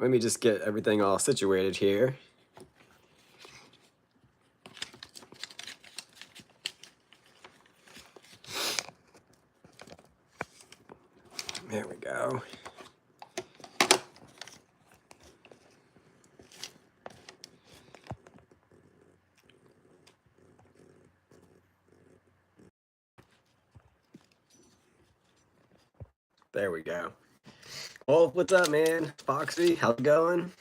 let me just get everything all situated here. There we go. There we go. Oh, what's up, man? Foxy, how's it going?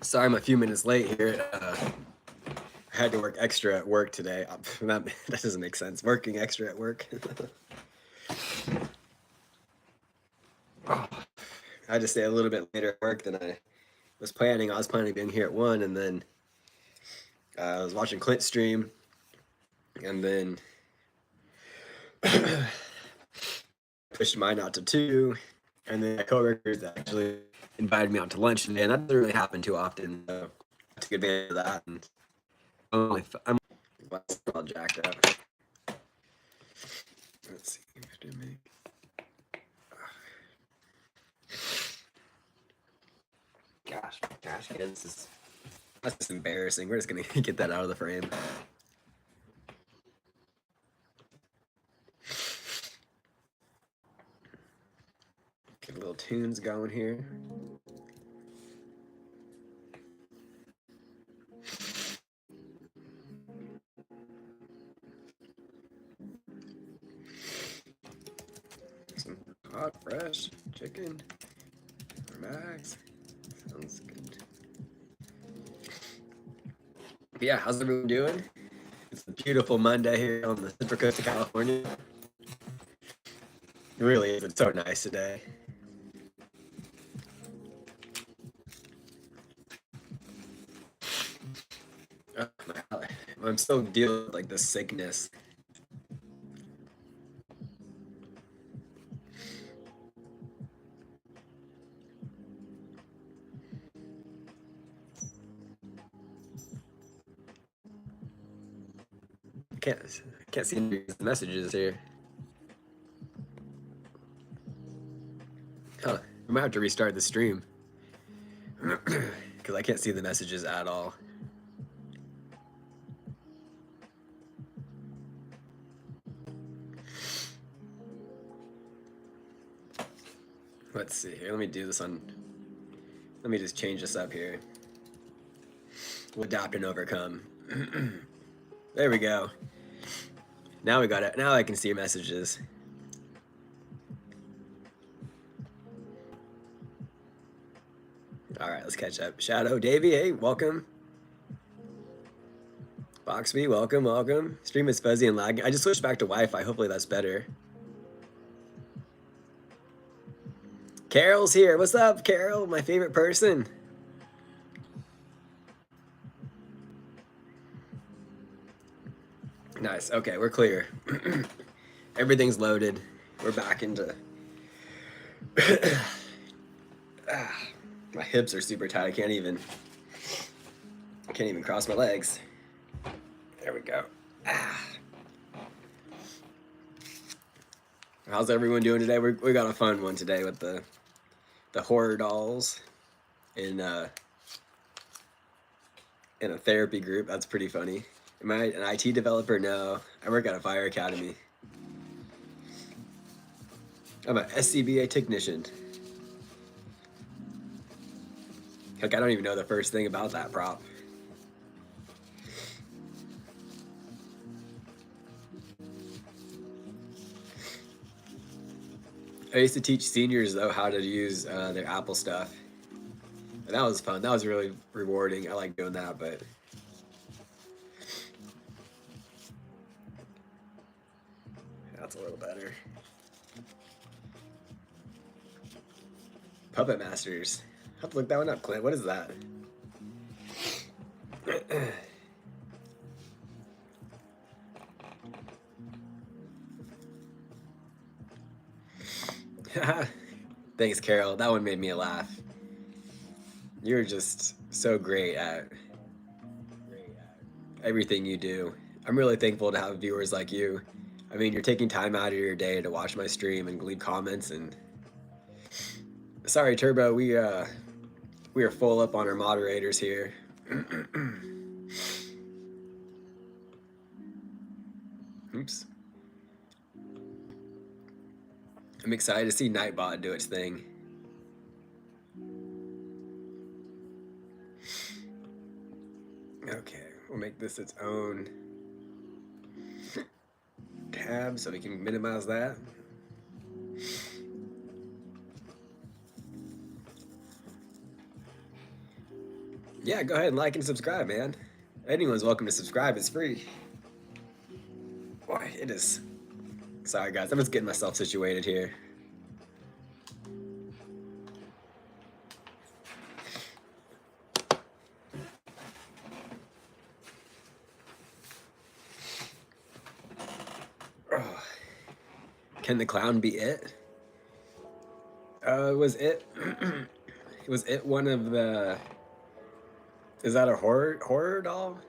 Sorry, I'm a few minutes late here. I had to work extra at work today. That doesn't make sense. Working extra at work. I had to stay a little bit later at work than I was planning. I was planning being here at 1, and then I was watching Clint's stream, and then pushed mine out to 2, and then my coworkers actually invited me out to lunch today, and that doesn't really happen too often. So I took advantage of that, and I'm all jacked up. Let's see. Gosh, that's just embarrassing. We're just gonna get that out of the frame. Get little tunes going here. Some hot, fresh chicken. Max. Sounds good. But yeah, how's everyone doing? It's a beautiful Monday here on the Central Coast of California. It really is. It's so nice today. I'm still dealing with like this sickness. Can't see any messages here. Huh, we might have to restart the stream because I can't see the messages at all. Let's see here. Let me do this on. Let me just change this up here. We'll adapt and overcome. There we go. Now we got it. Now I can see your messages. All right, let's catch up. Shadow, Davey, hey, welcome. Boxby, welcome, welcome. Stream is fuzzy and lagging. I just switched back to Wi-Fi. Hopefully that's better. Carol's here. What's up, Carol? My favorite person. Nice. Okay, we're clear. Everything's loaded. We're back into. My hips are super tight. I can't even cross my legs. There we go. How's everyone doing today? We got a fun one today with the horror dolls in a therapy group. That's pretty funny. Am I an IT developer? No, I work at a fire academy. I'm an SCBA technician. Like, I don't even know the first thing about that prop. I used to teach seniors, though, how to use their Apple stuff. And that was fun. That was really rewarding. I like doing that, but... That's a little better. Puppet Masters. I have to look that one up, Clint. What is that? Thanks, Carol. That one made me laugh. You're just so great at everything you do. I'm really thankful to have viewers like you. I mean, you're taking time out of your day to watch my stream and leave comments. And sorry, Turbo, we are full up on our moderators here. Oops. I'm excited to see Nightbot do its thing. Okay, we'll make this its own tab so we can minimize that. Yeah, go ahead and like and subscribe, man. Anyone's welcome to subscribe. It's free. Boy, it is. Sorry, guys. I'm just getting myself situated here. Oh. Can the clown be it? Was it? Was it one of the? Is that a horror doll?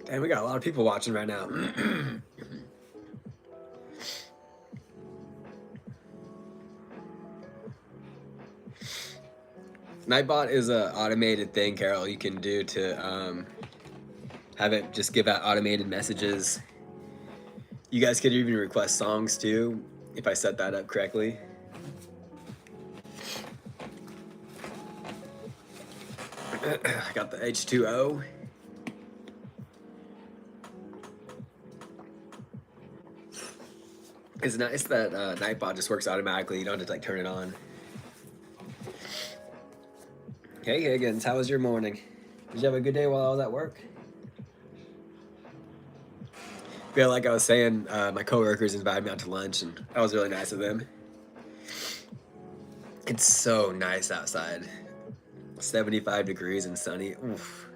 Damn, we got a lot of people watching right now. Nightbot is an automated thing, Carol, you can do to have it just give out automated messages. You guys could even request songs too, if I set that up correctly. I got the H2O. It's nice that Nightbot just works automatically. You don't have to like turn it on. Hey Higgins, how was your morning? Did you have a good day while I was at work? Yeah, like I was saying, my coworkers invited me out to lunch, and that was really nice of them. It's so nice outside. 75 degrees and sunny. Oof.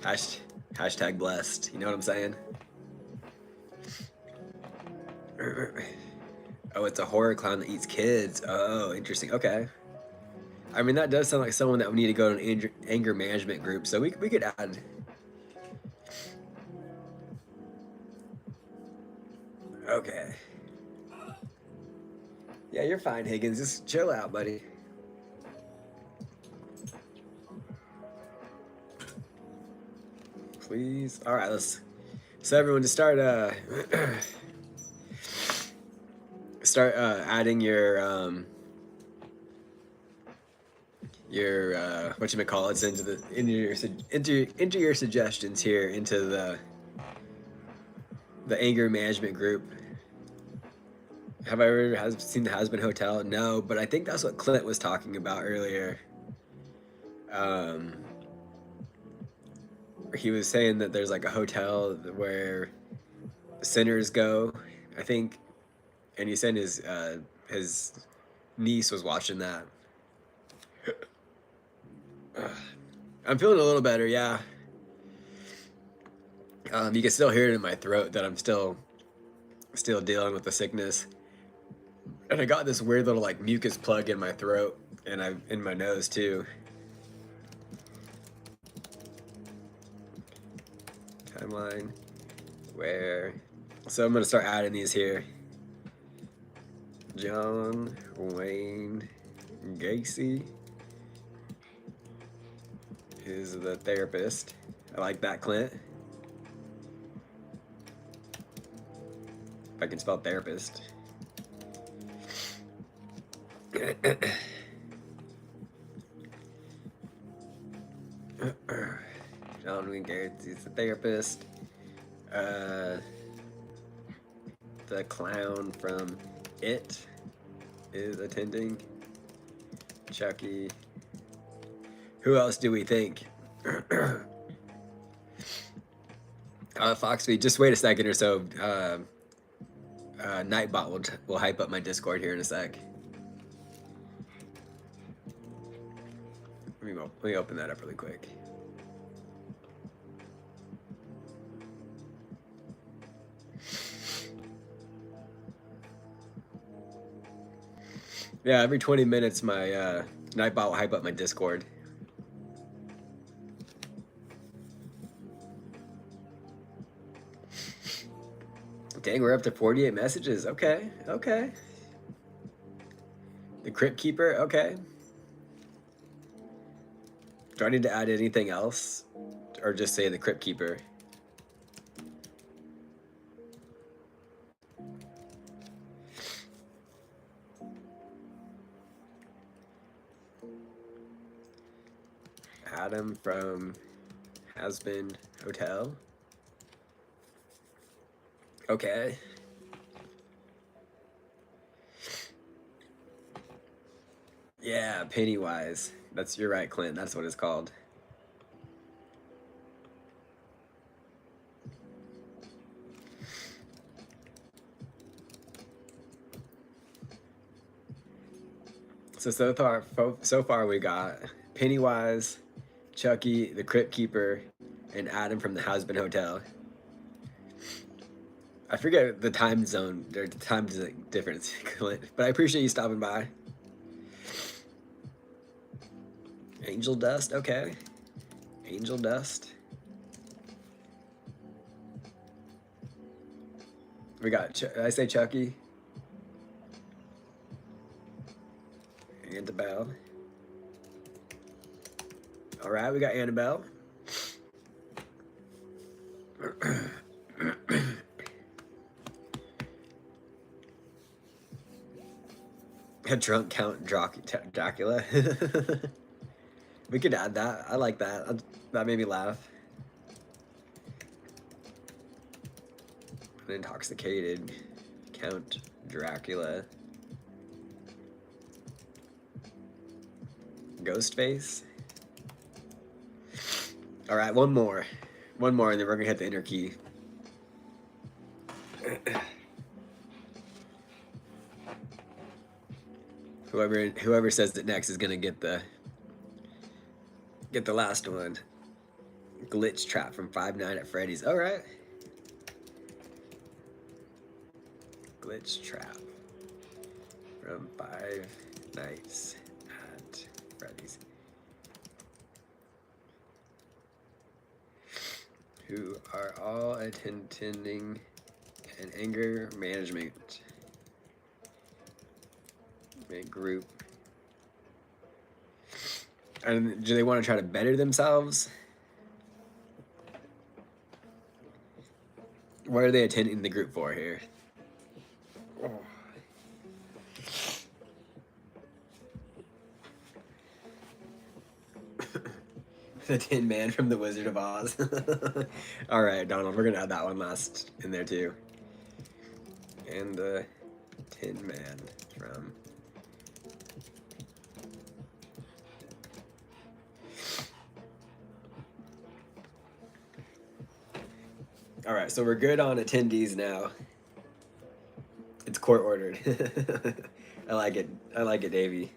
Hashtag blessed. You know what I'm saying? Oh, it's a horror clown that eats kids. Oh, interesting. Okay. I mean, that does sound like someone that would need to go to an anger management group, so we could add. Okay. Yeah, you're fine, Higgins. Just chill out, buddy. Please. All right, let's. So everyone, just start adding your whatchamacallits into your suggestions here into the anger management group. Have I ever seen the Has-Been Hotel? No, but I think that's what Clint was talking about earlier. He was saying that there's like a hotel where sinners go, I think, and he said his niece was watching that. I'm feeling a little better, yeah. You can still hear it in my throat that I'm still dealing with the sickness. And I got this weird little like mucus plug in my throat and in my nose too. Timeline, where? So I'm gonna start adding these here. John Wayne Gacy is the therapist. I like that, Clint. If I can spell therapist. John Wayne Gacy is the therapist. The clown from It is attending. Chucky. Who else do we think? Foxby, just wait a second or so. Nightbot will hype up my Discord here in a sec. Let me open that up really quick. Yeah, every 20 minutes my Nightbot will hype up my Discord. Dang, we're up to 48 messages. Okay, okay. The Crypt Keeper, okay. Do I need to add anything else? Or just say the Crypt Keeper? Adam from Has-Been Hotel. Okay. Yeah, Pennywise. You're right, Clint. That's what it's called. So far we got Pennywise, Chucky, the Crypt Keeper, and Adam from the Has-Been Hotel. I forget the time zone, or the time difference, Clint, but I appreciate you stopping by. Angel Dust, okay. Angel Dust. We got, did I say Chucky? Annabelle. All right, we got Annabelle. A drunk Count Dracula. We could add that. I like that. That made me laugh. An intoxicated Count Dracula. Ghostface. All right, one more, and then we're gonna hit the inner key. Whoever says it next is gonna get the last one. Glitch Trap from Five Nights at Freddy's. All right. Glitch Trap from Five Nights at Freddy's. Who are all attending an anger management group. And do they want to try to better themselves? What are they attending the group for here? Oh. The Tin Man from The Wizard of Oz. All right, Donald, we're gonna add that one last in there too. And the Tin Man from... All right, so we're good on attendees now. It's court ordered. I like it. I like it, Davey.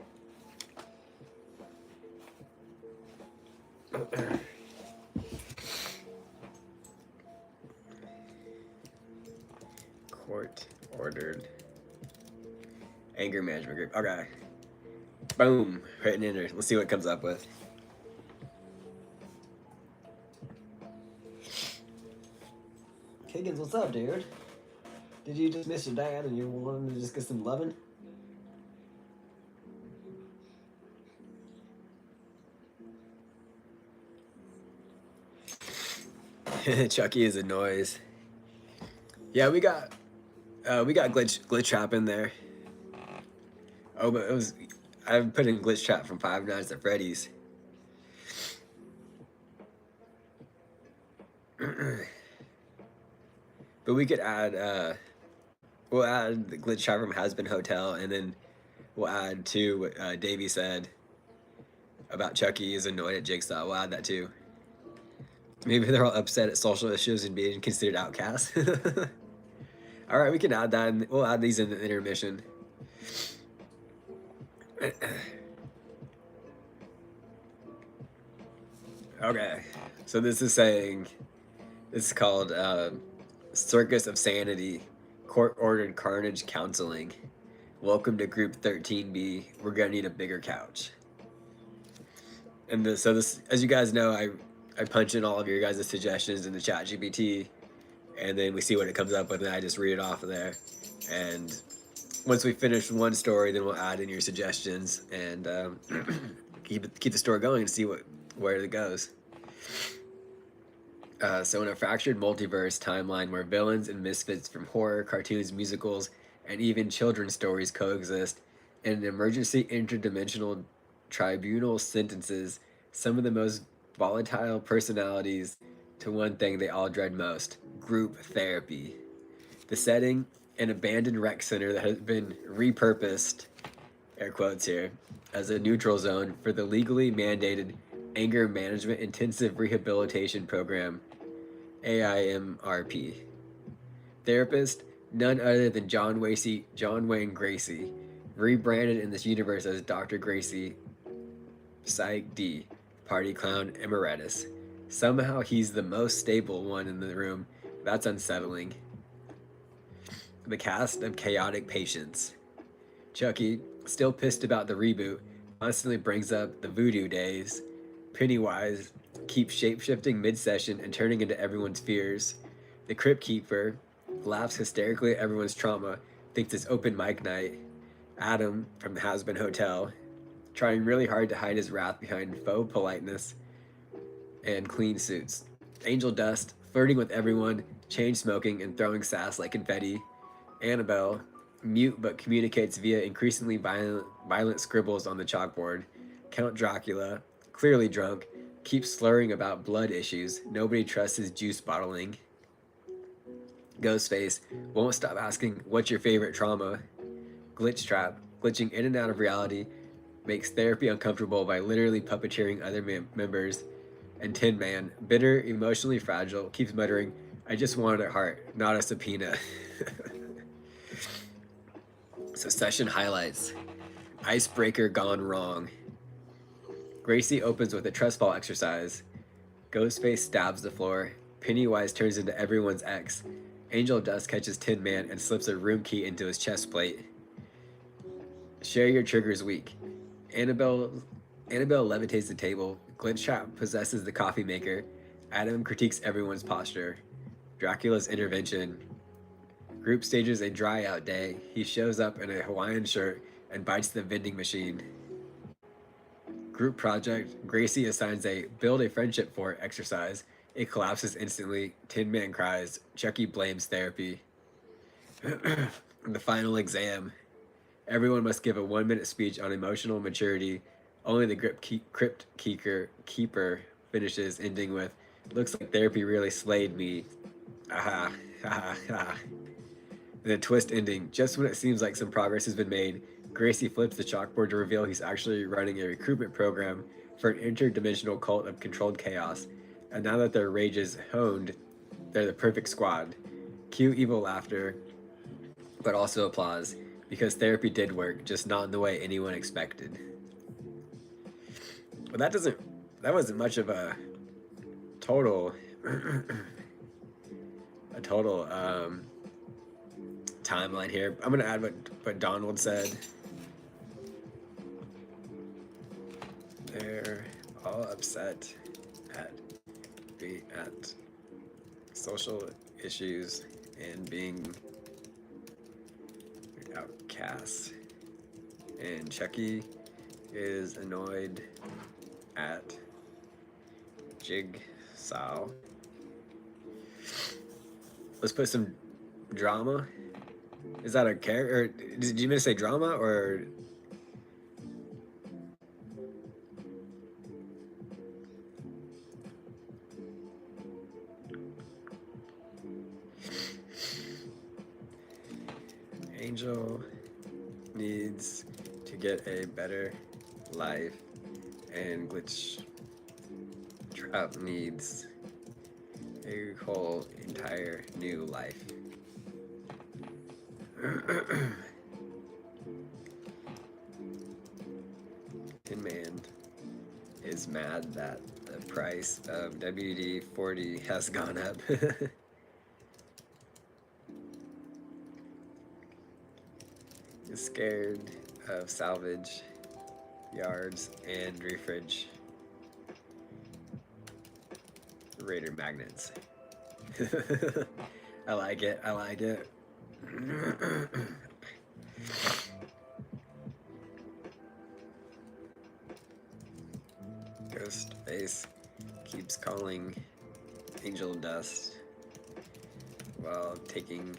Court ordered anger management group. Okay. Boom. Hitting enter. Let's see what it comes up with. Higgins, what's up, dude? Did you just miss your dad and you wanted to just get some loving? Chucky is a noise. Yeah, we got glitch trap in there. Oh, but I put in glitch trap from Five Nights at Freddy's. But we could add, we'll add the glitch trap from Has-Been Hotel, and then we'll add to what Davey said about Chucky is annoyed at Jigsaw. We'll add that too. Maybe they're all upset at social issues and being considered outcasts. All right, we can add that, and we'll add these in the intermission. Okay, so this is saying, this is called Circus of Sanity, Court-Ordered Carnage Counseling. Welcome to Group 13B. We're gonna need a bigger couch. And so this, as you guys know, I punch in all of your guys' suggestions in the chat GPT, and then we see what it comes up with, and I just read it off of there. And once we finish one story, then we'll add in your suggestions and keep the story going and see where it goes. So in a fractured multiverse timeline where villains and misfits from horror, cartoons, musicals, and even children's stories coexist, in an emergency interdimensional tribunal sentences some of the most volatile personalities to one thing they all dread most: group therapy. The setting, an abandoned rec center that has been repurposed, air quotes here, as a neutral zone for the legally mandated anger management intensive rehabilitation program, AIMRP. Therapist, none other than John Wayne Gracie, rebranded in this universe as Dr. Gracie, Psych D, Party Clown Emeritus. Somehow he's the most stable one in the room. That's unsettling. The cast of chaotic patients. Chucky, still pissed about the reboot, constantly brings up the voodoo days. Pennywise keeps shapeshifting mid-session and turning into everyone's fears. The Crypt Keeper laughs hysterically at everyone's trauma, thinks it's open mic night. Adam from the Has Been Hotel, trying really hard to hide his wrath behind faux politeness and clean suits. Angel Dust, flirting with everyone, chain smoking and throwing sass like confetti. Annabelle, mute but communicates via increasingly violent scribbles on the chalkboard. Count Dracula, clearly drunk, keeps slurring about blood issues. Nobody trusts his juice bottling. Ghostface won't stop asking, "What's your favorite trauma?" Glitch Trap, glitching in and out of reality, makes therapy uncomfortable by literally puppeteering other members. And Tin Man, bitter, emotionally fragile, keeps muttering, "I just wanted a heart, not a subpoena." So session highlights. Icebreaker gone wrong. Gracie opens with a trust fall exercise. Ghostface stabs the floor. Pennywise turns into everyone's ex. Angel Dust catches Tin Man and slips a room key into his chest plate. Share your triggers weak. Annabelle levitates the table. Glitch Trap possesses the coffee maker. Adam critiques everyone's posture. Dracula's intervention. Group stages a dry out day. He shows up in a Hawaiian shirt and bites the vending machine. Group project. Gracie assigns a build a friendship for exercise. It collapses instantly. Tin Man cries. Chucky blames therapy. The final exam. Everyone must give a 1-minute speech on emotional maturity. Only the Crypt Keeper finishes, ending with, "Looks like therapy really slayed me. Aha, ha ha." And the twist ending, just when it seems like some progress has been made, Gracie flips the chalkboard to reveal he's actually running a recruitment program for an interdimensional cult of controlled chaos. And now that their rage is honed, they're the perfect squad. Cue evil laughter, but also applause, because therapy did work, just not in the way anyone expected. But that wasn't much of a total, timeline here. I'm gonna add what Donald said. They're all upset at social issues and being outcasts. And Chucky is annoyed at Jigsaw. Let's put some drama. Is that a character? Did you mean to say drama or? Angel needs to get a better life, and Glitch Trap needs a whole entire new life. Tin Man is mad that the price of WD-40 has gone up. Is scared of salvage yards and refridge Raider magnets. I like it. I like it. Ghostface keeps calling Angel Dust while taking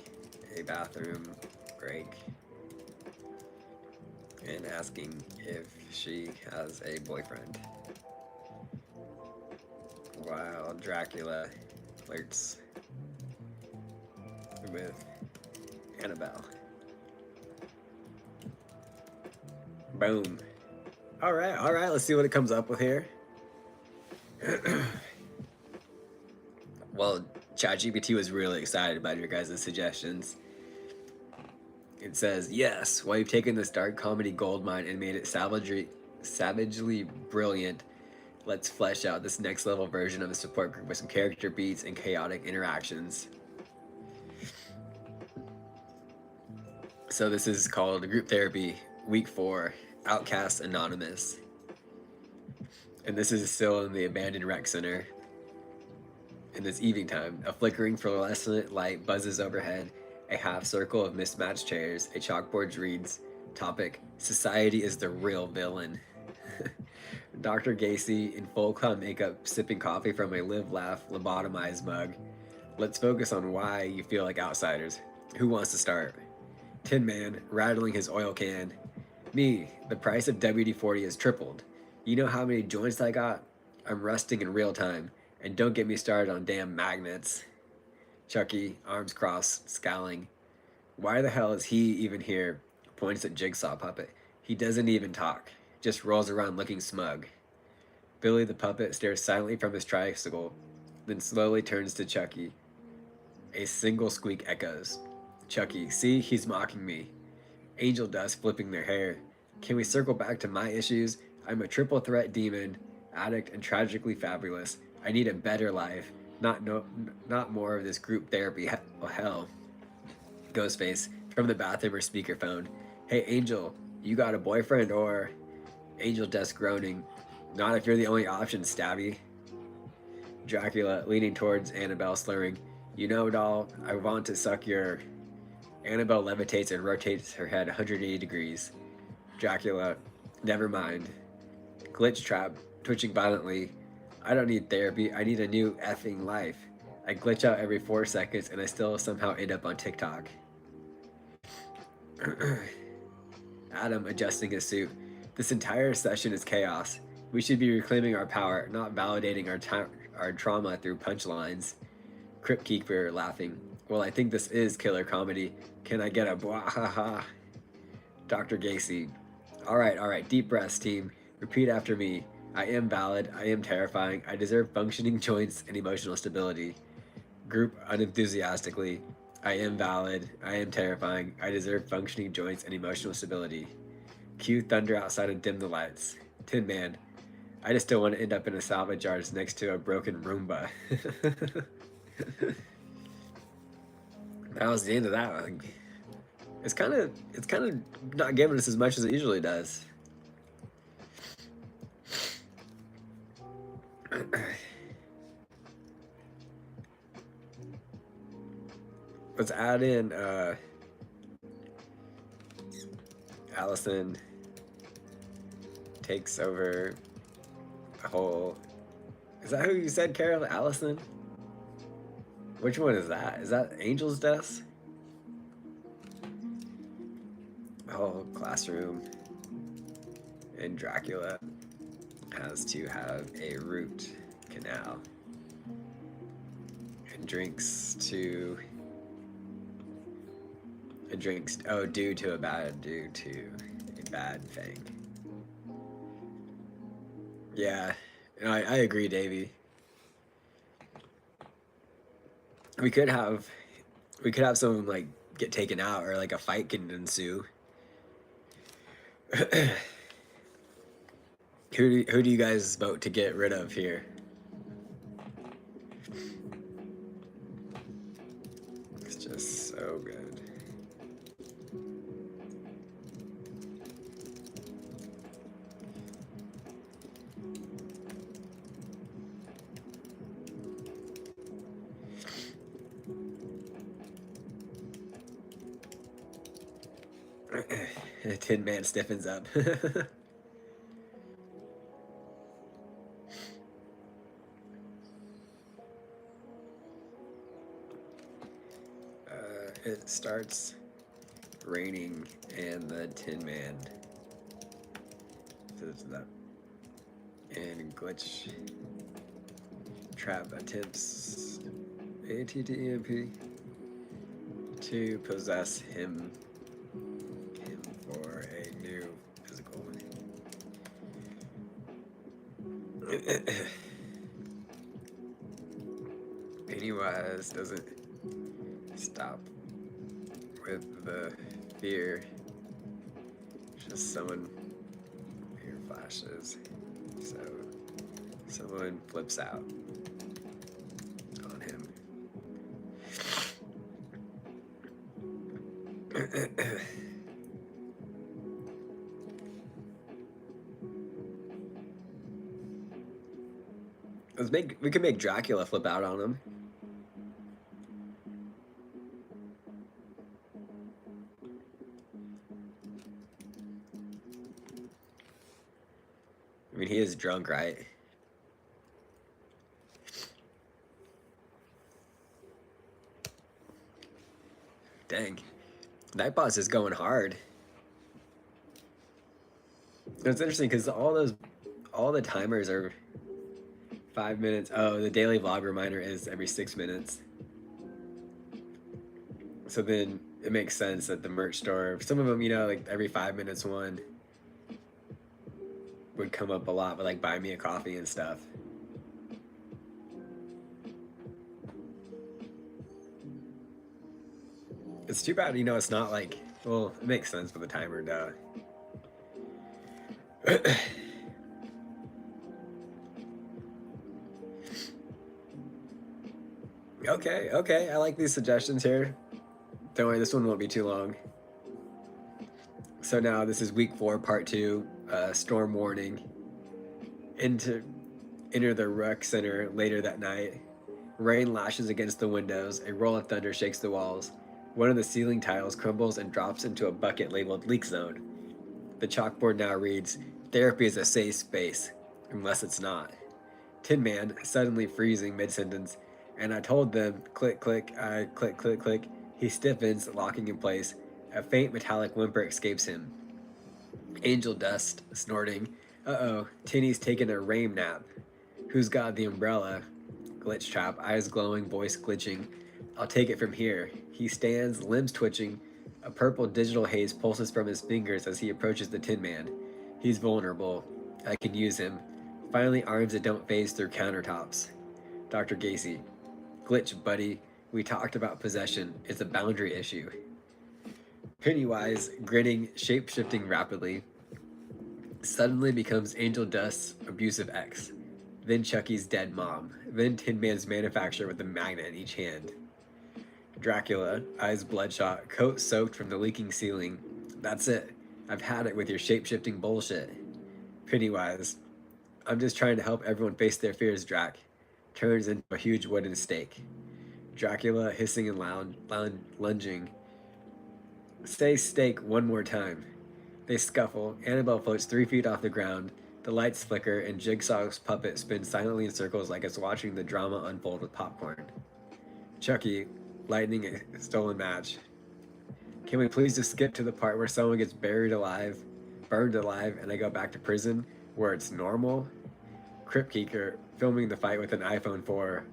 a bathroom break and asking if she has a boyfriend, while Dracula flirts with Annabelle. Boom. All right, let's see what it comes up with here. Well, ChatGPT was really excited about your guys' suggestions. It says, yes, while you've taken this dark comedy goldmine and made it savagely brilliant, let's flesh out this next level version of the support group with some character beats and chaotic interactions. So this is called Group Therapy, Week 4, Outcast Anonymous. And this is still in the abandoned rec center. In this evening time, a flickering fluorescent light buzzes overhead. A half circle of mismatched chairs. A chalkboard reads, topic, society is the real villain. Dr. Gacy, in full clown makeup, sipping coffee from a live, laugh, lobotomized mug. Let's focus on why you feel like outsiders. Who wants to start? Tin Man, rattling his oil can. Me, the price of WD-40 has tripled. You know how many joints I got? I'm rusting in real time. And don't get me started on damn magnets. Chucky, arms crossed, scowling. Why the hell is he even here? Points at Jigsaw Puppet. He doesn't even talk. Just rolls around looking smug. Billy the Puppet stares silently from his tricycle, then slowly turns to Chucky. A single squeak echoes. Chucky, see, he's mocking me. Angel Dust flipping their hair. Can we circle back to my issues? I'm a triple threat demon, addict, and tragically fabulous. I need a better life, not more of this group therapy hell. Ghostface, from the bathroom or speakerphone. Hey Angel, you got a boyfriend or... Angel Dust groaning. Not if you're the only option, Stabby. Dracula, leaning towards Annabelle, slurring. You know, doll, I want to suck your... Annabelle levitates and rotates her head 180 degrees. Dracula, never mind. Glitch trap, twitching violently. I don't need therapy, I need a new effing life. I glitch out every 4 seconds and I still somehow end up on TikTok. Adam, adjusting his suit. This entire session is chaos. We should be reclaiming our power, not validating our trauma through punchlines. Crypt Keeper, laughing. Well, I think this is killer comedy. Can I get a bwahaha? Dr. Gacy. Alright, deep breaths, team. Repeat after me. I am valid, I am terrifying, I deserve functioning joints and emotional stability. Group unenthusiastically. I am valid, I am terrifying, I deserve functioning joints and emotional stability. Cue thunder outside and dim the lights. Tin Man. I just don't want to end up in a salvage yard next to a broken Roomba. That was the end of that one. It's kind of not giving us as much as it usually does. Let's add in Allison takes over the whole... Is that who you said, Carol? Allison? Which one is that? Is that Angel's Dust? Oh, classroom. And Dracula has to have a root canal. And drinks due to a bad thing. Yeah, I agree, Davey. We could have someone like get taken out, or like a fight can ensue. Who do you guys vote to get rid of here? It's just so good. Tin Man stiffens up. It starts raining and the Tin Man does that. And Glitch Trap attempts ATTEMP to possess him for a new physical. Pennywise doesn't stop with the fear. Just someone here flashes. So someone flips out on him. We could make Dracula flip out on him. I mean, he is drunk, right? Dang. Nightboss is going hard. It's interesting because all the timers are 5 minutes. Oh, the daily vlog reminder is every 6 minutes. So then it makes sense that the merch store, some of them, you know, like every 5 minutes one would come up a lot, but like buy me a coffee and stuff. It's too bad, you know, it's not like, well, it makes sense with the timer, duh. Okay, I like these suggestions here. Don't worry, this one won't be too long. So now this is week 4, part 2, storm warning. Enter the rec center later that night. Rain lashes against the windows, a roll of thunder shakes the walls. One of the ceiling tiles crumbles and drops into a bucket labeled leak zone. The chalkboard now reads, "Therapy is a safe space, unless it's not." Tin Man, suddenly freezing mid-sentence, and I told them, click, click, I click, click, click. He stiffens, locking in place. A faint metallic whimper escapes him. Angel dust, snorting. Uh-oh, Tinny's taking a rain nap. Who's got the umbrella? Glitch Trap, eyes glowing, voice glitching. I'll take it from here. He stands, limbs twitching. A purple digital haze pulses from his fingers as he approaches the Tin Man. He's vulnerable. I can use him. Finally, arms that don't phase through countertops. Dr. Gacy. Glitch, buddy. We talked about possession. It's a boundary issue. Pennywise, grinning, shape-shifting rapidly, suddenly becomes Angel Dust's abusive ex. Then Chucky's dead mom. Then Tin Man's manufacturer with a magnet in each hand. Dracula, eyes bloodshot, coat soaked from the leaking ceiling. That's it. I've had it with your shape-shifting bullshit. Pennywise, I'm just trying to help everyone face their fears, Drac. Turns into a huge wooden stake. Dracula, hissing and lunging. Say stake one more time. They scuffle. Annabelle floats 3 feet off the ground. The lights flicker, and Jigsaw's puppet spins silently in circles like it's watching the drama unfold with popcorn. Chucky, lighting a stolen match. Can we please just skip to the part where someone gets burned alive, and I go back to prison, where it's normal? Crypt Keeker, filming the fight with an iPhone 4.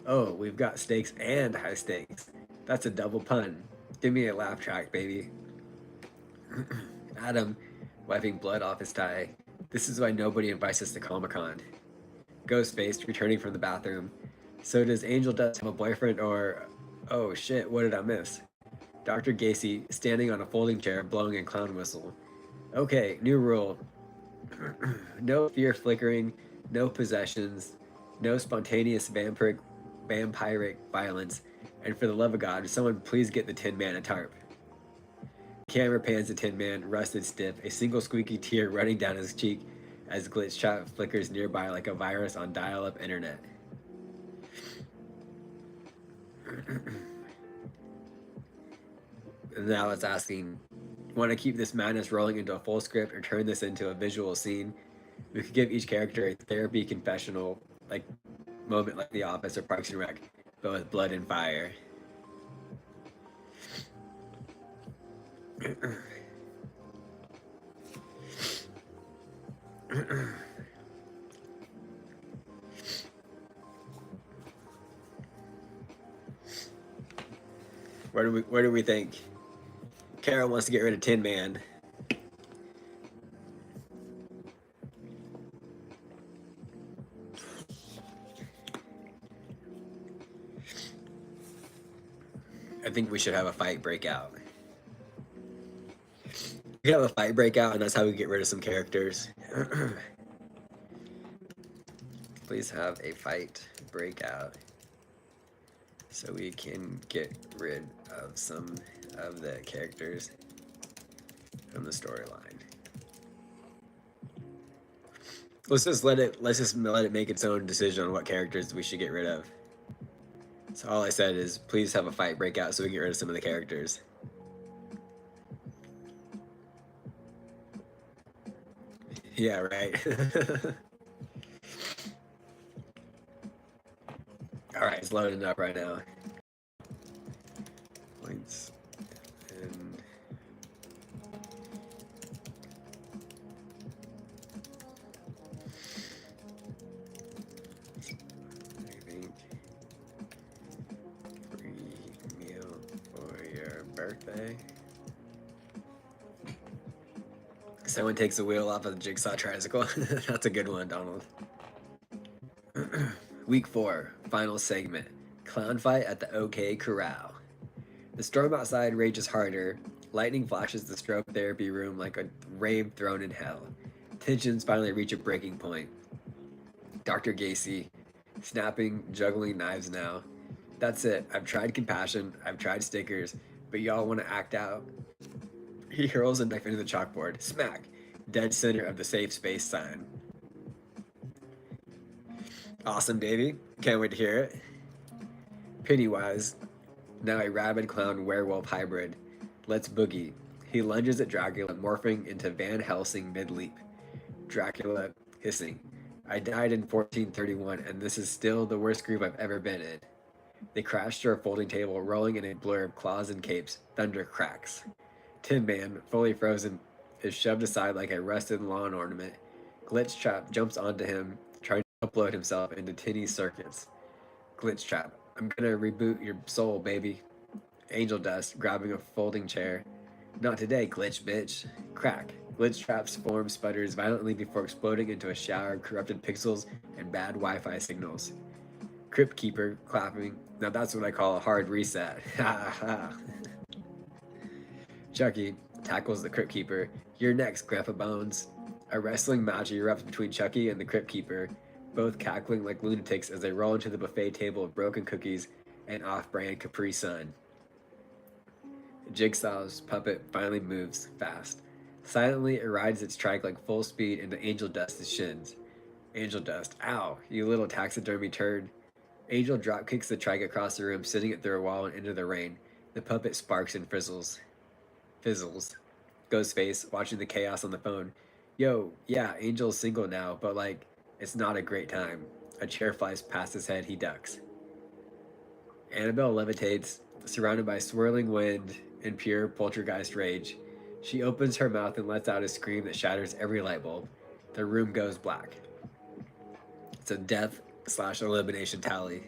Oh, we've got stakes and high stakes. That's a double pun. Give me a laugh track, baby. Adam, wiping blood off his tie. This is why nobody invites us to Comic-Con. Ghostface, returning from the bathroom. So does Angel Dust have a boyfriend or... Oh shit, what did I miss? Dr. Gacy, standing on a folding chair, blowing a clown whistle. Okay, new rule. No fear flickering, no possessions, no spontaneous vampiric violence, and for the love of God, someone please get the Tin Man a tarp. Camera pans the Tin Man, rusted stiff, a single squeaky tear running down his cheek as Glitch Trap flickers nearby like a virus on dial-up internet. And now it's asking, Want to keep this madness rolling into a full script or turn this into a visual scene? We could give each character a therapy confessional like moment like The Office or Parks and Rec, but with blood and fire. Where do we think? Carol wants to get rid of Tin Man. I think we should have a fight break out. We could have a fight break out, and that's how we get rid of some characters. Please have a fight break out so we can get rid of some of the characters from the storyline. Let's just let it make its own decision on what characters we should get rid of. So all I said is please have a fight break out so we can get rid of some of the characters. Yeah, right. Alright, it's loading up right now. Points. And I think free meal for your birthday. Someone takes the wheel off of the Jigsaw tricycle. That's a good one, Donald. Week 4, final segment. Clown fight at the OK Corral. The storm outside rages harder. Lightning flashes the stroke therapy room like a rave thrown in hell. Tensions finally reach a breaking point. Dr. Gacy, snapping, juggling knives now. That's it. I've tried compassion. I've tried stickers. But y'all want to act out? He hurls a knife into the chalkboard. Smack! Dead center of the safe space sign. Awesome, Davey. Can't wait to hear it. Pennywise, now a rabid clown werewolf hybrid. Let's boogie. He lunges at Dracula, morphing into Van Helsing mid-leap. Dracula hissing. I died in 1431, and this is still the worst group I've ever been in. They crash to a folding table, rolling in a blur of claws and capes. Thunder cracks. Tin Man, fully frozen, is shoved aside like a rusted lawn ornament. Glitch Trap jumps onto him, trying to upload himself into Tinny's circuits. Glitch Trap, I'm gonna reboot your soul, baby. Angel Dust, grabbing a folding chair. Not today, Glitch bitch. Crack. Glitch Trap's form sputters violently before exploding into a shower of corrupted pixels and bad Wi-Fi signals. Crypt Keeper, clapping. Now that's what I call a hard reset. Ha ha. Chucky tackles the Crypt Keeper. You're next, Grandpa Bones. A wrestling match erupts between Chucky and the Crypt Keeper, both cackling like lunatics as they roll into the buffet table of broken cookies and off-brand Capri Sun. Jigsaw's puppet finally moves fast. Silently, it rides its trike like full speed into Angel Dust's shins. Angel Dust, ow, you little taxidermy turd. Angel drop kicks the trike across the room, sending it through a wall and into the rain. The puppet sparks and fizzles. Ghostface, watching the chaos on the phone. Yo, yeah, Angel's single now, but like, it's not a great time. A chair flies past his head, he ducks. Annabelle levitates, surrounded by swirling wind and pure poltergeist rage. She opens her mouth and lets out a scream that shatters every light bulb. The room goes black. It's a death/elimination tally.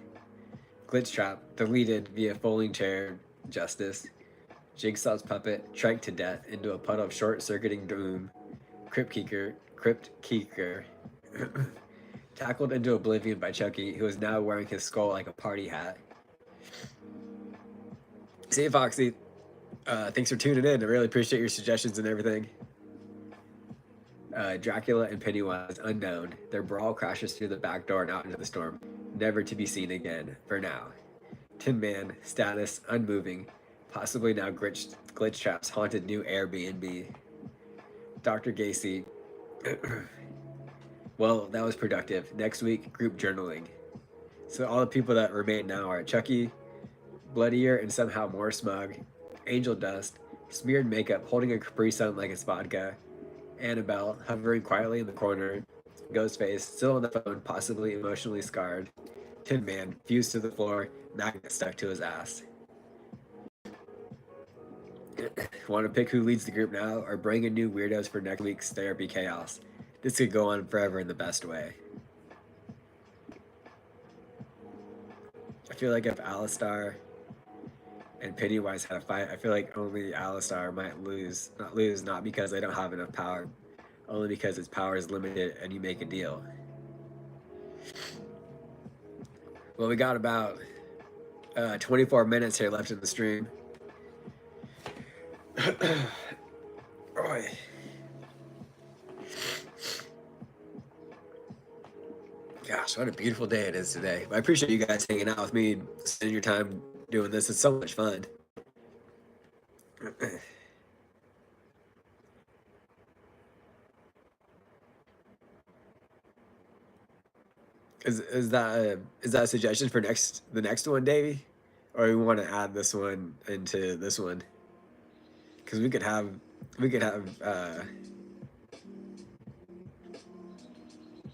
Glitch Trap, deleted via folding chair justice. Jigsaw's puppet, triked to death into a puddle of short-circuiting doom. Crypt Keeper, tackled into oblivion by Chucky, who is now wearing his skull like a party hat. See you, Foxy. Thanks for tuning in. I really appreciate your suggestions and everything. Dracula and Pennywise, unknown. Their brawl crashes through the back door and out into the storm, never to be seen again, for now. Tin Man, status, unmoving, possibly now Glitch Trap's haunted new Airbnb. Dr. Gacy, well, that was productive. Next week, group journaling. So all the people that remain now are Chucky, bloodier and somehow more smug, Angel Dust, smeared makeup, holding a Capri Sun like it's vodka. Annabelle, hovering quietly in the corner. Ghostface, still on the phone, possibly emotionally scarred. Tin Man, fused to the floor, magnet stuck to his ass. Want to pick who leads the group now, or bring in new weirdos for next week's therapy chaos? This could go on forever in the best way. I feel like if Alistar and Pennywise had a fight, I feel like only Alistar might lose. Not because they don't have enough power, only because its power is limited and you make a deal. Well, we got about 24 minutes here left in the stream. Roy. Gosh, what a beautiful day it is today. I appreciate you guys hanging out with me, spending your time doing this. It's so much fun. Is that a suggestion for the next one, Davey, or we want to add this one into this one? Because we could have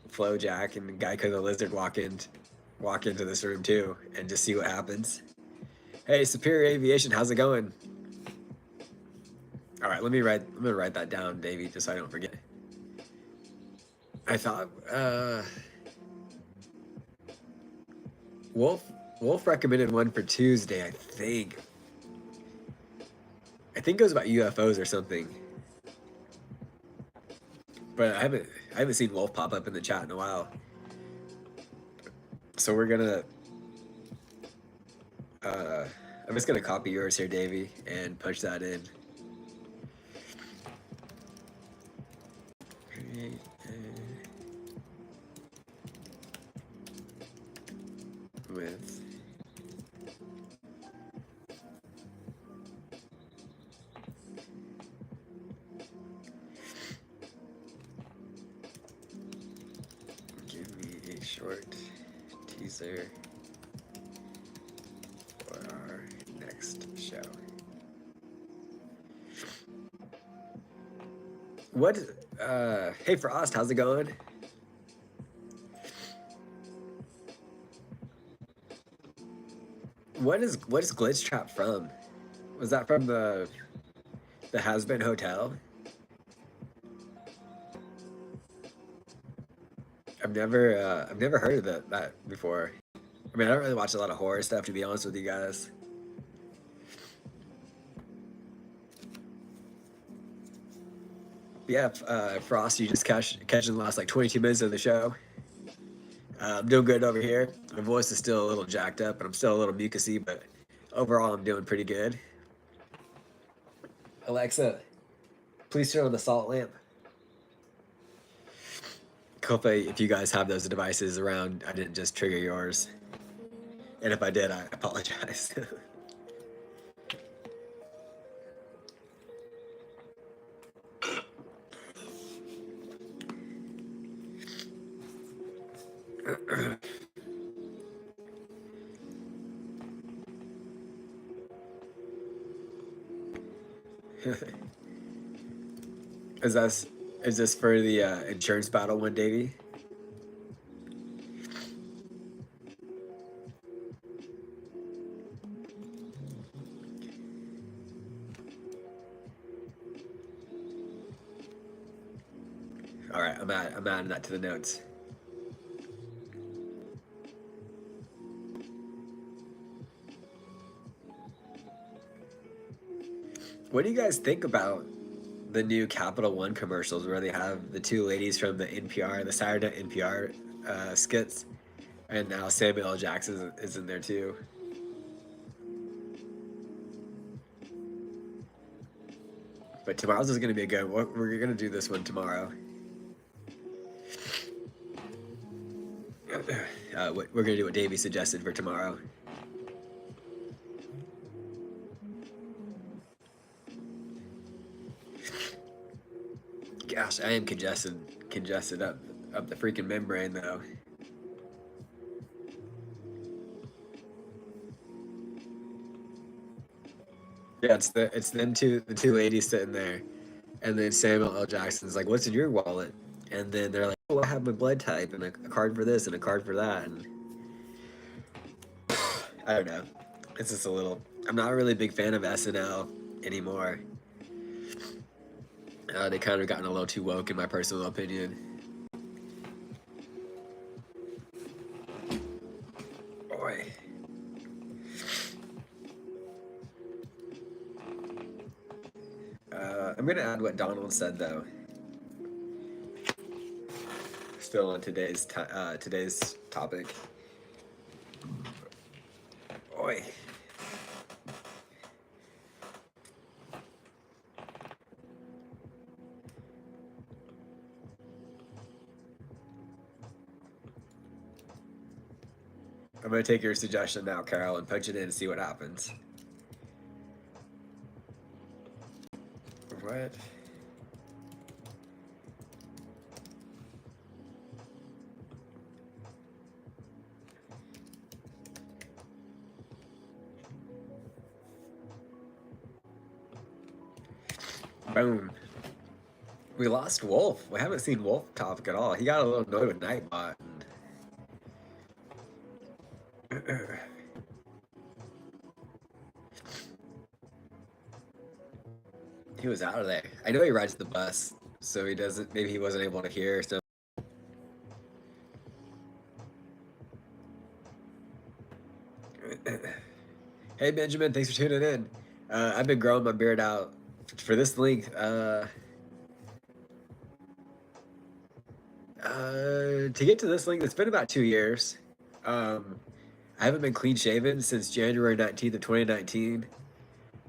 Flowjack and Geico the Lizard walk into this room too, and just see what happens. Hey, Superior Aviation, how's it going? All right, I'm gonna write that down, Davey, just so I don't forget. I thought Wolf recommended one for Tuesday, I think. I think it was about UFOs or something. But I haven't seen Wolf pop up in the chat in a while. So we're gonna I'm just gonna copy yours here, Davey, and punch that in. Create with give me a short teaser for our next show. What hey Frost, how's it going? What is Glitch Trap from? Was that from the Has-Been Hotel? I've never heard of that before. I mean, I don't really watch a lot of horror stuff, to be honest with you guys. Yeah, Frost, you just catching the last like 22 minutes of the show. I'm doing good over here. My voice is still a little jacked up, and I'm still a little mucusy, but overall, I'm doing pretty good. Alexa, please turn on the salt lamp. Hopefully, if you guys have those devices around, I didn't just trigger yours. And if I did, I apologize. Is this for the insurance battle one, Davey? All right, I'm adding that to the notes. What do you guys think about the new Capital One commercials where they have the two ladies from the NPR, the Saturday NPR skits, and now Samuel L. Jackson is in there too? But tomorrow's is going to be a good one. We're going to do this one tomorrow. We're going to do what Davey suggested for tomorrow. Gosh, I am congested up the freaking membrane though. Yeah, it's them two, the two ladies sitting there, and then Samuel L. Jackson's like, "What's in your wallet?" And then they're like, "Oh, I have my blood type and a card for this and a card for that." And I don't know. It's just a little. I'm not really a big fan of SNL anymore. They kind of gotten a little too woke, in my personal opinion. Boy. I'm gonna add what Donald said though. Still on today's topic. Boy. I'm gonna take your suggestion now, Carol, and punch it in and see what happens. What? Boom. We lost Wolf. We haven't seen Wolf topic at all. He got a little annoyed with Nightbot. He was out of there. I know he rides the bus, so he doesn't. Maybe he wasn't able to hear. So. Hey Benjamin, thanks for tuning in. I've been growing my beard out for this length. To get to this length, it's been about 2 years. I haven't been clean shaven since January 19th of 2019,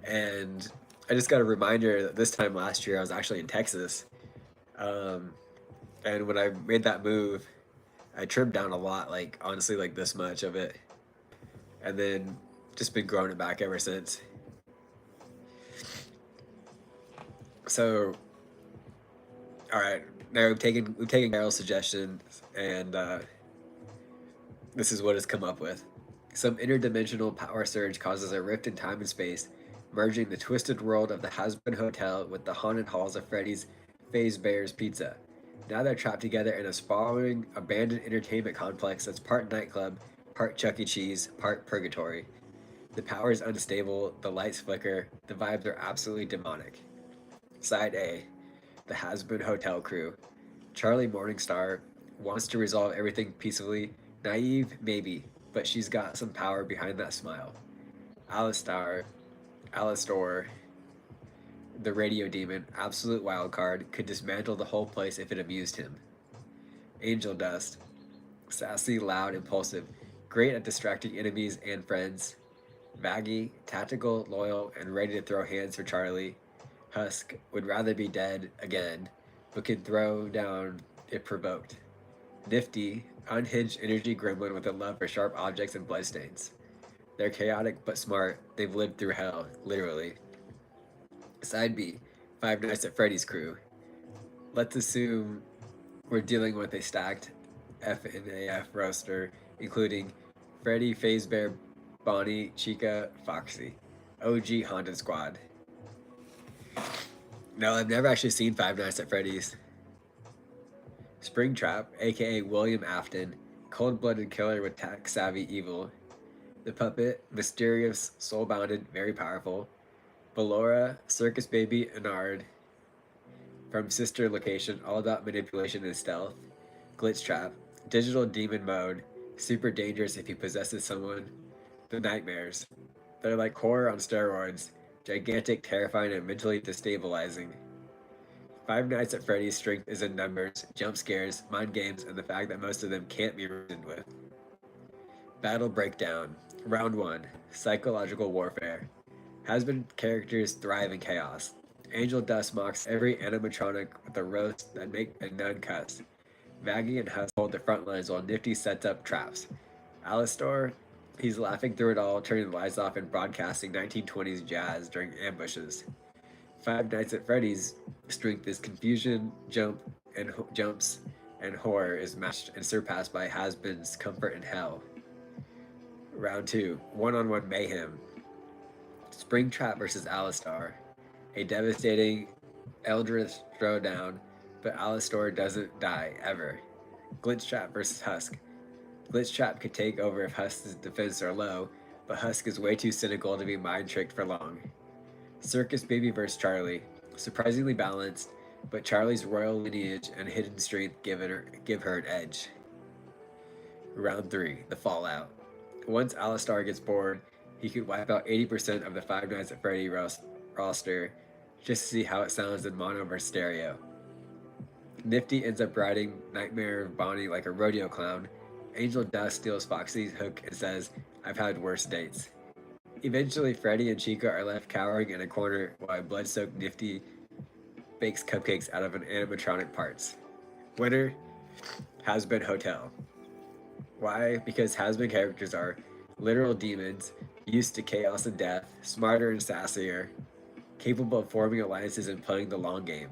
and I just got a reminder that this time last year I was actually in Texas, and when I made that move, I trimmed down a lot, like honestly, like this much of it, and then just been growing it back ever since. So, all right, now we've taken Carol's suggestion, and this is what it's come up with. Some interdimensional power surge causes a rift in time and space, merging the twisted world of the Hasbin Hotel with the haunted halls of Freddy's Fazbear's Pizza. Now they're trapped together in a sprawling, abandoned entertainment complex that's part nightclub, part Chuck E. Cheese, part purgatory. The power is unstable, the lights flicker, the vibes are absolutely demonic. Side A, the Hasbin Hotel crew. Charlie Morningstar wants to resolve everything peacefully. Naive, maybe, but she's got some power behind that smile. Alistor, the radio demon, absolute wild card, could dismantle the whole place if it amused him. Angel Dust, sassy, loud, impulsive, great at distracting enemies and friends. Vaggy, tactical, loyal, and ready to throw hands for Charlie. Husk would rather be dead again, but could throw down if provoked. Nifty, unhinged energy gremlin with a love for sharp objects and bloodstains. They're chaotic but smart. They've lived through hell, literally. Side B, Five Nights at Freddy's crew. Let's assume we're dealing with a stacked FNAF roster, including Freddy, Fazbear, Bonnie, Chica, Foxy. OG Haunted Squad. No, I've never actually seen Five Nights at Freddy's. Springtrap, aka William Afton, cold-blooded killer with tech-savvy evil. The Puppet, mysterious, soul-bounded, very powerful. Ballora, circus baby Anard, from Sister Location, all about manipulation and stealth. Glitch Trap, digital demon mode, super dangerous if he possesses someone. The Nightmares, they're like horror on steroids, gigantic, terrifying, and mentally destabilizing. Five Nights at Freddy's strength is in numbers, jump scares, mind games, and the fact that most of them can't be reasoned with. Battle Breakdown. Round 1. Psychological Warfare. Hasbin characters thrive in chaos. Angel Dust mocks every animatronic with a roast that make a nun cuss. Vaggy and Husk hold the front lines while Nifty sets up traps. Alistor, he's laughing through it all, turning the lights off and broadcasting 1920s jazz during ambushes. Five Nights at Freddy's strength is confusion, jumps, and horror is matched and surpassed by Hasbin's comfort in hell. Round 2, one-on-one mayhem. Springtrap versus Alistar. A devastating Eldritch throwdown, but Alistar doesn't die, ever. Glitchtrap versus Husk. Glitchtrap could take over if Husk's defenses are low, but Husk is way too cynical to be mind-tricked for long. Circus Baby vs. Charlie. Surprisingly balanced, but Charlie's royal lineage and hidden strength give her an edge. Round 3, the Fallout. Once Alistar gets bored, he could wipe out 80% of the Five Nights at Freddy roster just to see how it sounds in mono versus stereo. Nifty ends up riding Nightmare of Bonnie like a rodeo clown. Angel Dust steals Foxy's hook and says, "I've had worse dates." Eventually, Freddy and Chica are left cowering in a corner while blood-soaked Nifty bakes cupcakes out of an animatronic parts. Winner, Hazbin Hotel. Why? Because Hazbin characters are literal demons, used to chaos and death, smarter and sassier, capable of forming alliances and playing the long game.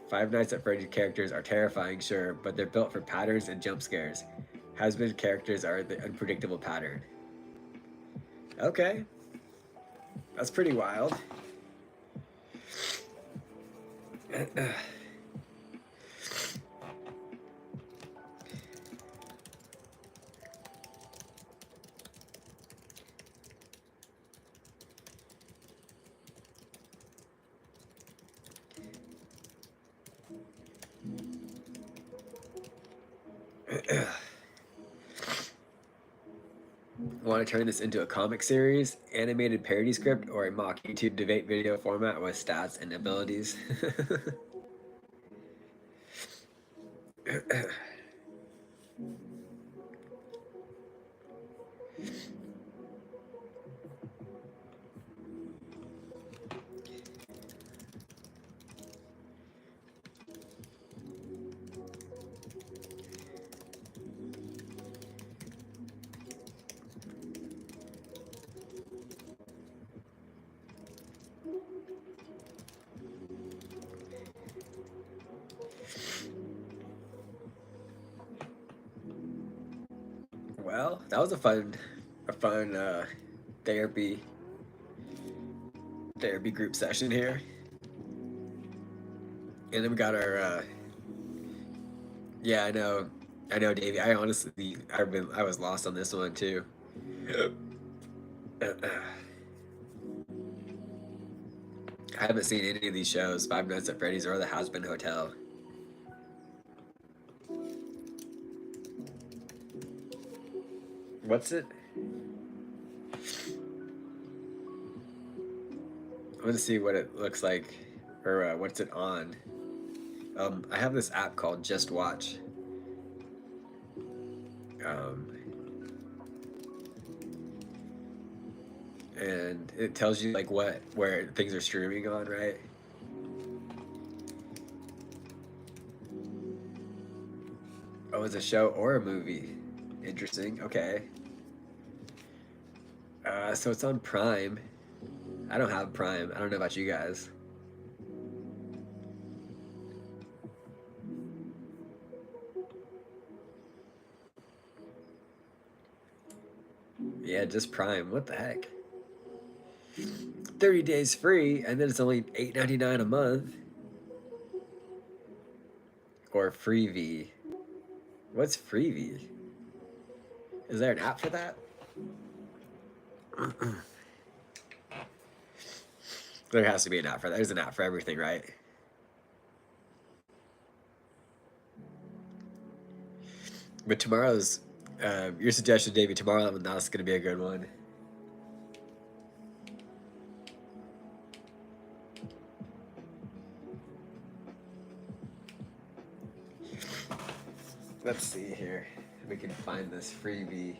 Five Nights at Freddy's characters are terrifying, sure, but they're built for patterns and jump scares. Hazbin characters are the unpredictable pattern. Okay. That's pretty wild. Want to turn this into a comic series, animated parody script, or a mock YouTube debate video format with stats and abilities? Well, that was a fun therapy group session here, and then we got our yeah, I know, Davey. I honestly, I was lost on this one too. I haven't seen any of these shows, Five Nights at Freddy's or the Hazbin Hotel. What's it? I want to see what it looks like, or what's it on. I have this app called Just Watch. And it tells you like where things are streaming on, right? Oh, it's a show or a movie. Interesting. Okay. So it's on Prime. I don't have Prime. I don't know about you guys. Yeah, just Prime. What the heck? 30 days free, and then it's only $8.99 a month. Or Freevee. What's Freevee? Is there an app for that? There has to be an app for that. There's an app for everything, right? But tomorrow's, your suggestion, Davey, tomorrow, that's going to be a good one. Let's see here. We can find this Freevee.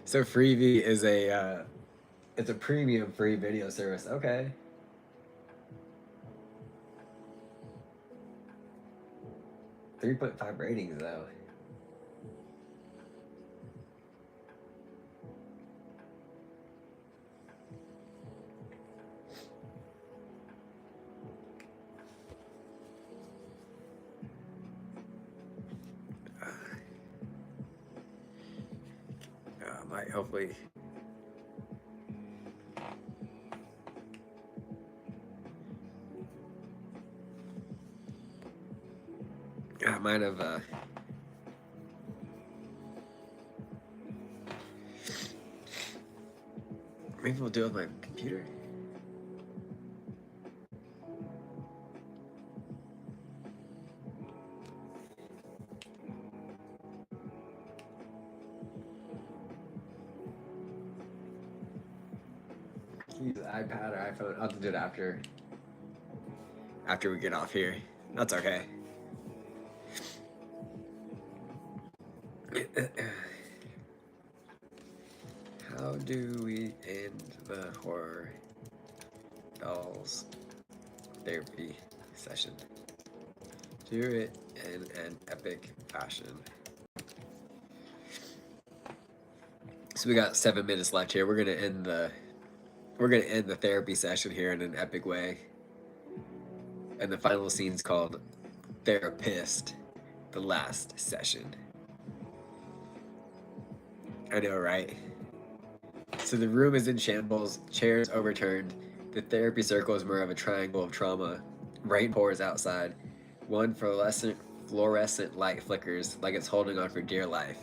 So Freevee is it's a premium free video service. Okay. 3.5 ratings though. Might hopefully. I might have. Maybe we'll do it with my computer. Use iPad or iPhone. I'll have to do it after we get off here. That's okay. How do we end the horror dolls therapy session? Do it in an epic fashion. So we got 7 minutes left here. We're gonna end the therapy session here in an epic way. And the final scene's called Therapist, the last session. I know, right? So the room is in shambles, chairs overturned. The therapy circle is more of a triangle of trauma. Rain pours outside. One fluorescent light flickers like it's holding on for dear life.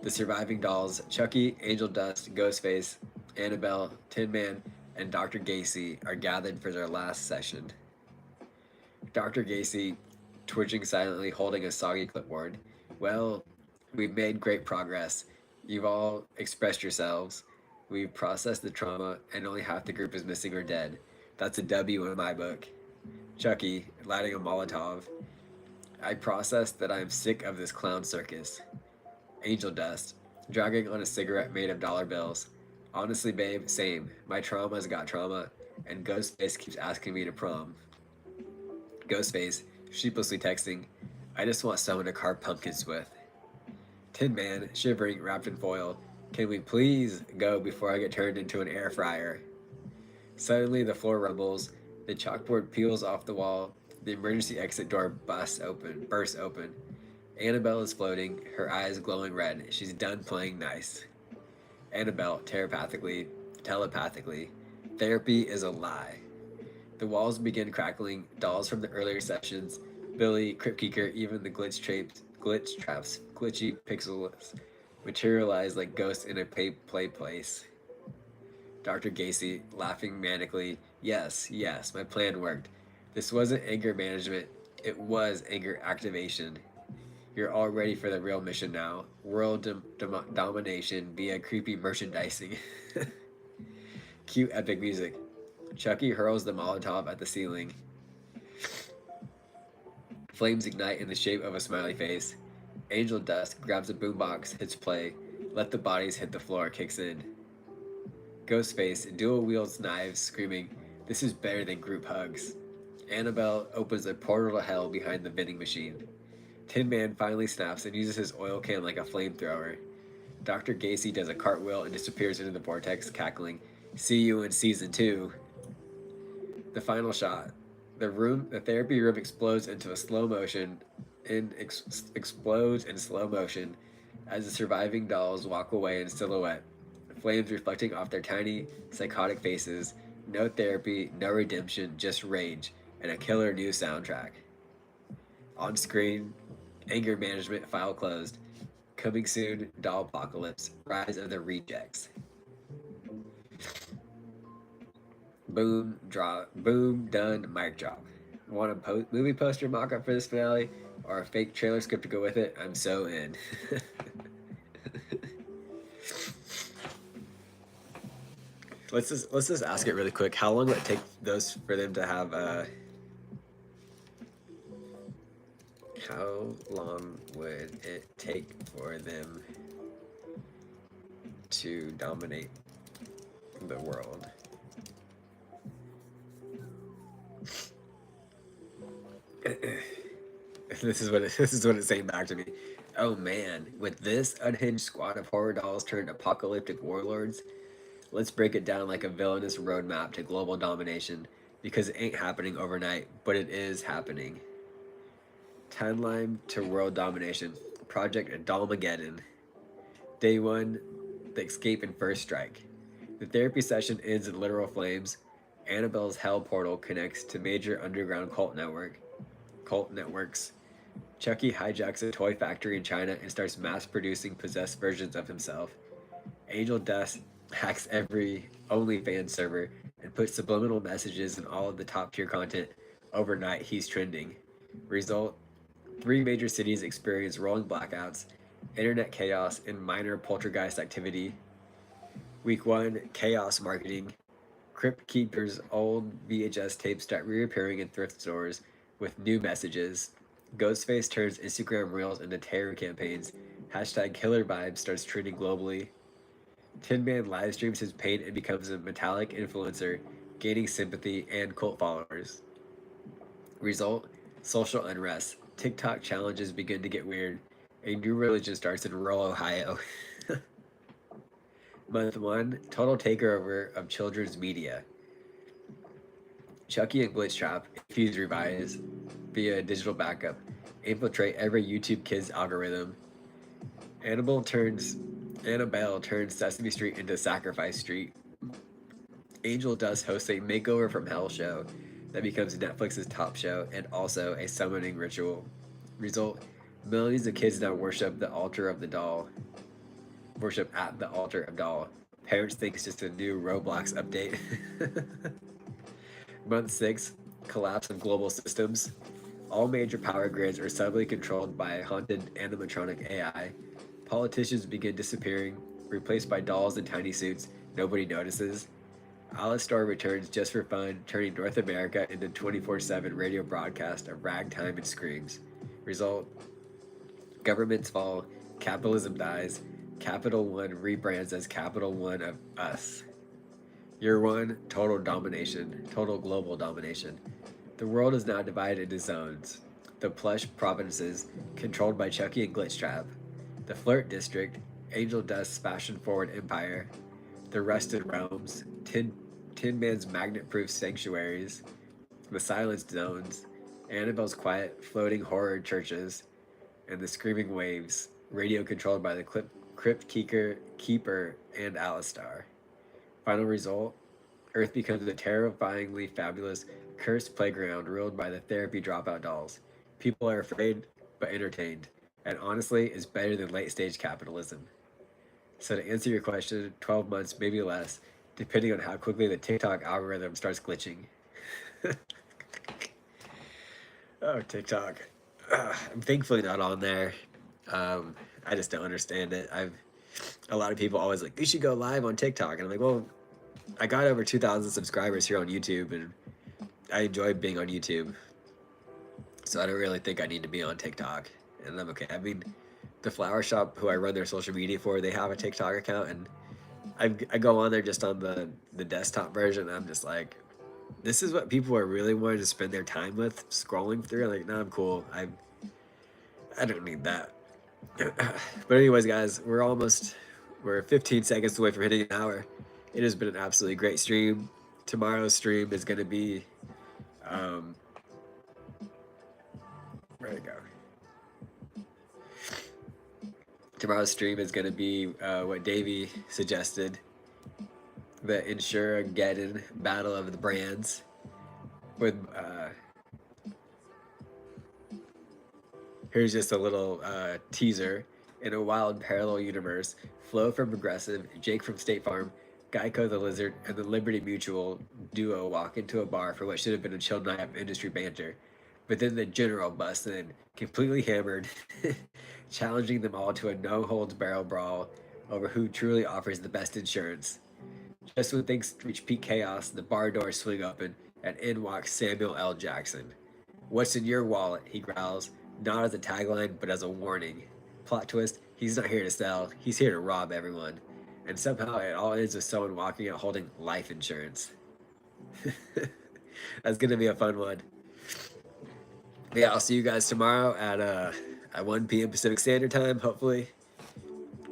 The surviving dolls, Chucky, Angel Dust, Ghostface, Annabelle, Tin Man, and Dr. Gacy, are gathered for their last session. Dr. Gacy, twitching silently, holding a soggy clipboard. Well, we've made great progress. You've all expressed yourselves. We've processed the trauma, and only half the group is missing or dead. That's a W in my book. Chucky, lighting a Molotov. I processed that I am sick of this clown circus. Angel Dust, dragging on a cigarette made of dollar bills. Honestly, babe, same. My trauma's got trauma, and Ghostface keeps asking me to prom. Ghostface, sheepishly texting, I just want someone to carve pumpkins with. Tin Man, shivering, wrapped in foil, can we please go before I get turned into an air fryer? Suddenly, the floor rumbles, the chalkboard peels off the wall, the emergency exit door bursts open. Annabelle is floating, her eyes glowing red. She's done playing nice. Annabelle, telepathically, therapy is a lie. The walls begin crackling, dolls from the earlier sessions, Billy, Crypt Keeker, even the glitch traps, glitchy pixels materialize like ghosts in a play place. Dr. Gacy, laughing manically, yes, my plan worked. This wasn't anger management, it was anger activation. You're all ready for the real mission now. World domination via creepy merchandising. Cute epic music. Chucky hurls the Molotov at the ceiling. Flames ignite in the shape of a smiley face. Angel Dust grabs a boombox, hits play. Let the bodies hit the floor, kicks in. Ghostface dual wields knives, screaming, this is better than group hugs. Annabelle opens a portal to hell behind the vending machine. Tin Man finally snaps and uses his oil can like a flamethrower. Dr. Gacy does a cartwheel and disappears into the vortex, cackling, see you in season 2. The final shot. The therapy room explodes in slow motion as the surviving dolls walk away in silhouette, flames reflecting off their tiny, psychotic faces. No therapy, no redemption, just rage, and a killer new soundtrack. On screen, anger management file closed. Coming soon, Doll Apocalypse, Rise of the Rejects. Boom, done, mic drop. Want a movie poster mock-up for this finale, or a fake trailer script to go with it? I'm so in. Let's just ask it really quick. How long would it take for them to have? How long would it take for them to dominate the world? this is what it's saying back to me. Oh man, with this unhinged squad of horror dolls turned apocalyptic warlords, let's break it down like a villainous roadmap to global domination. Because it ain't happening overnight, but it is happening. Timeline to world domination. Project Adalmageddon. Day 1, the escape and first strike. The therapy session ends in literal flames. Annabelle's hell portal connects to major underground cult networks. Chucky hijacks a toy factory in China and starts mass producing possessed versions of himself. Angel Dust hacks every OnlyFans server and puts subliminal messages in all of the top tier content. Overnight, he's trending. Result: 3 major cities experience rolling blackouts, internet chaos, and minor poltergeist activity. Week 1, chaos marketing. Crypt Keeper's old VHS tapes start reappearing in thrift stores with new messages. Ghostface turns Instagram Reels into terror campaigns. Hashtag Killer Vibes starts trending globally. Tin Man live streams his pain and becomes a metallic influencer, gaining sympathy and cult followers. Result: social unrest. TikTok challenges begin to get weird. A new religion starts in rural Ohio. Month 1, total takeover of children's media. Chucky and Glitchtrap, Fuse Revise via digital backup, infiltrate every YouTube Kids algorithm. Annabelle turns Sesame Street into Sacrifice Street. Angel Dust hosts a Makeover from Hell show that becomes Netflix's top show and also a summoning ritual. Result: millions of kids now worship at the altar of doll. Parents think it's just a new Roblox update. Month 6, collapse of global systems. All major power grids are subtly controlled by haunted animatronic AI. Politicians begin disappearing, replaced by dolls in tiny suits nobody notices. Alistar returns just for fun, turning North America into 24/7 radio broadcast of ragtime and screams. Result: governments fall, capitalism dies, Capital One rebrands as Capital One of Us. Year 1, total domination, total global domination. The world is now divided into zones. The plush provinces, controlled by Chucky and Glitchtrap. The Flirt District, Angel Dust's fashion-forward empire. The Rusted Realms, Tin Man's magnet-proof sanctuaries. The Silenced Zones, Annabelle's quiet, floating horror churches. And the Screaming Waves, radio controlled by the Crypt Keeper and Alistar. Final result: Earth becomes a terrifyingly fabulous, cursed playground ruled by the therapy dropout dolls. People are afraid, but entertained. And honestly, it's better than late stage capitalism. So to answer your question, 12 months, maybe less, depending on how quickly the TikTok algorithm starts glitching. Oh, TikTok. I'm thankfully not on there. I just don't understand it. A lot of people always like, you should go live on TikTok. And I'm like, well, I got over 2,000 subscribers here on YouTube, and I enjoy being on YouTube. So I don't really think I need to be on TikTok, and I'm okay. I mean, the flower shop, who I run their social media for, they have a TikTok account, and I go on there just on the desktop version. And I'm just like, this is what people are really wanting to spend their time with, scrolling through. I'm like, no, I'm cool. I don't need that. But anyways, guys, we're 15 seconds away from hitting an hour. It has been an absolutely great stream. Tomorrow's stream is going to be, where'd it go? Tomorrow's stream is going to be what Davey suggested, the Insurageddon Battle of the Brands with here's just a little teaser. In a wild parallel universe, Flo from Progressive, Jake from State Farm, Geico the Lizard, and the Liberty Mutual duo walk into a bar for what should have been a chill night of industry banter. But then the general busts in, completely hammered, challenging them all to a no-holds-barrel brawl over who truly offers the best insurance. Just when things reach peak chaos, the bar doors swing open, and in walks Samuel L. Jackson. "What's in your wallet?" he growls, not as a tagline, but as a warning. Plot twist: he's not here to sell, he's here to rob everyone. And somehow it all ends with someone walking out holding life insurance. That's gonna be a fun one. But yeah, I'll see you guys tomorrow at 1 p.m. Pacific Standard Time, hopefully.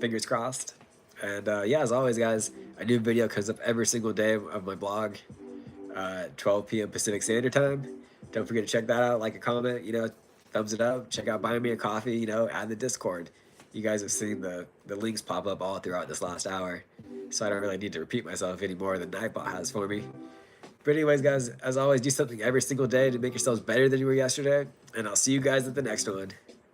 Fingers crossed. And yeah, as always, guys, a new video comes up every single day of my blog, 12 p.m. Pacific Standard Time. Don't forget to check that out, like a comment, thumbs it up. Check out buying me a coffee, add the Discord. You guys have seen the links pop up all throughout this last hour, so I don't really need to repeat myself any more than Nightbot has for me. But anyways, guys, as always, do something every single day to make yourselves better than you were yesterday, and I'll see you guys at the next one.